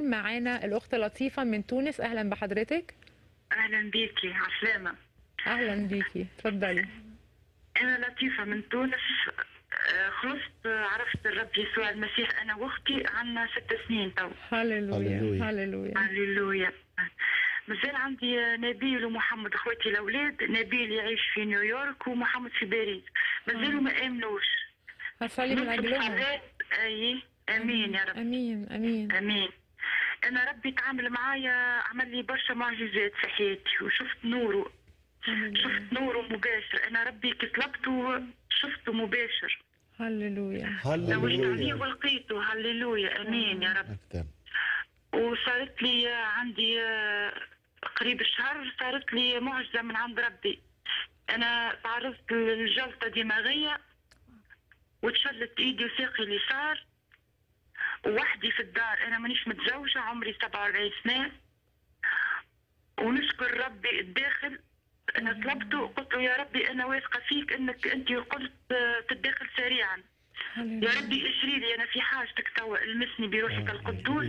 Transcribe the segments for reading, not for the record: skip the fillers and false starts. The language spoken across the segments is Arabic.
اليوم معانا الأخت لطيفة من تونس. أهلا بحضرتك. اهلا بيكي عسلامة. أهلا بيكي، اتفضلي. انا لطيفة من تونس. خلصت عرفت الرب يسوع المسيح انا واختي عنا 6 سنين تو. هللويا هللويا. هللويا. هللويا. مازال عندي نبيل ومحمد اخواتي الاولاد، نبيل يعيش في نيويورك ومحمد في باريس، مازالوا ما امنوش. هصلي من أجلهم. اي امين يا رب. أمين أمين. امين. انا ربي تعامل معايا، عمل لي برشا معجزات في حياتي وشفت نوره. شفت نوره مباشر. انا ربي كي طلبته شفته مباشر. هللويا. توجت عليه هللويا. ولقيته. هللويا امين يا رب. أكثر. وصارت لي عندي قريب الشهر صارت لي معجزة من عند ربي. أنا تعرضت للجلطة دماغية وتشلت إيدي وساقي اليسار ووحدي في الدار. أنا مانيش متزوجة، عمري 47 سنة. ونشكر ربي الداخل. أنا طلبته وقلت له يا ربي أنا واثقة فيك إنك أنت قلت تتداخل سريعا. يا ربي اشري لي، أنا في حاجتك توا، المسني بروحك القدوس.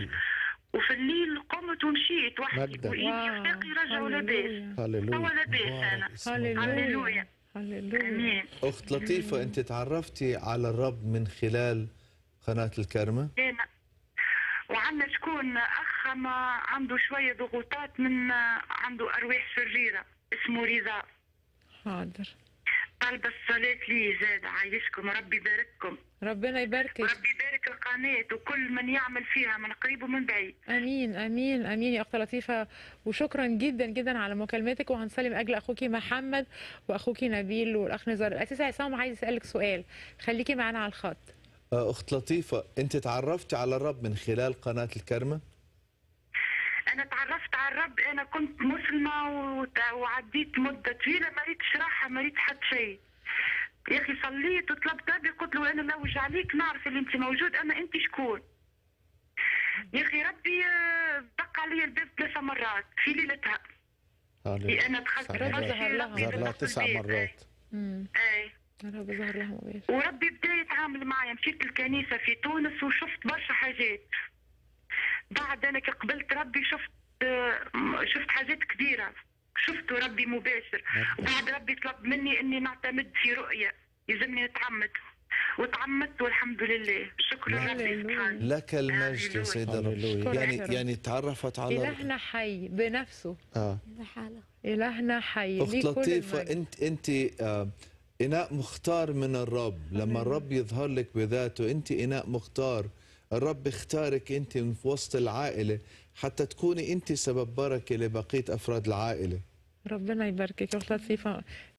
وفي الليل قمت ومشيت وحدي مجدا. وإيدي وساقي رجعوا لاباس. توا هللويا. لاباس أنا. هللويا هللويا. امين. أخت لطيفة، أنت تعرفتي على الرب من خلال قناة الكرمة؟ أنا وعندنا شكون أخ ما عنده شوية ضغوطات من عنده أرواح شريرة اسمه رضا. حاضر. طالبة الصلاة لي زاد. عايشكم ربي يبارككم. ربنا يباركك. ربي يبارك القناة وكل من يعمل فيها من قريب ومن بعيد. امين امين امين يا اخت لطيفه، وشكرا جدا جدا على مكالمتك. وهنصلي من اجل اخوكي محمد واخوكي نبيل والاخ نزار. الاسيس عصام عايز يسالك سؤال، خليكي معانا على الخط. أخت لطيفة، أنت تعرفتي على الرب من خلال قناة الكرمة؟ أنا تعرفت على الرب، أنا كنت مسلمة وعديت مدة طويلة ما ريتش راحة، ما ريت حد شيء. يا أخي صليت وطلبت ربي، قلت له أنا لوج عليك، نعرف اللي أنت موجود، أما أنت شكون؟ يا أخي ربي دق علي الباب 3 مرات في ليلتها. أنا دخلت ظهر لها. ظهر لها 9 مرات. أي. رب ظهر لها مباشر. وربي بدا يتعامل معايا. مشيت الكنيسة في تونس وشفت برشا حاجات. بعد أنا كي قبلت ربي شفت حاجات كبيرة، شفته ربي مباشر. وبعد ربي طلب مني اني نعتمد في رؤية، يلزمني نتعمد وتعمدت والحمد لله. شكرا ربي سبحانه. لك المجد يا سيد الرب. يعني تعرفت على إلهنا حي بنفسه. لحاله. إلهنا حي. أخت لطيفة، أنت إناء مختار من الرب. لما الرب يظهر لك بذاته أنت إناء مختار. الرب اختارك أنت من وسط العائلة حتى تكوني أنت سبب بركة لبقية أفراد العائلة. ربنا يباركك يا أخت لطيفة.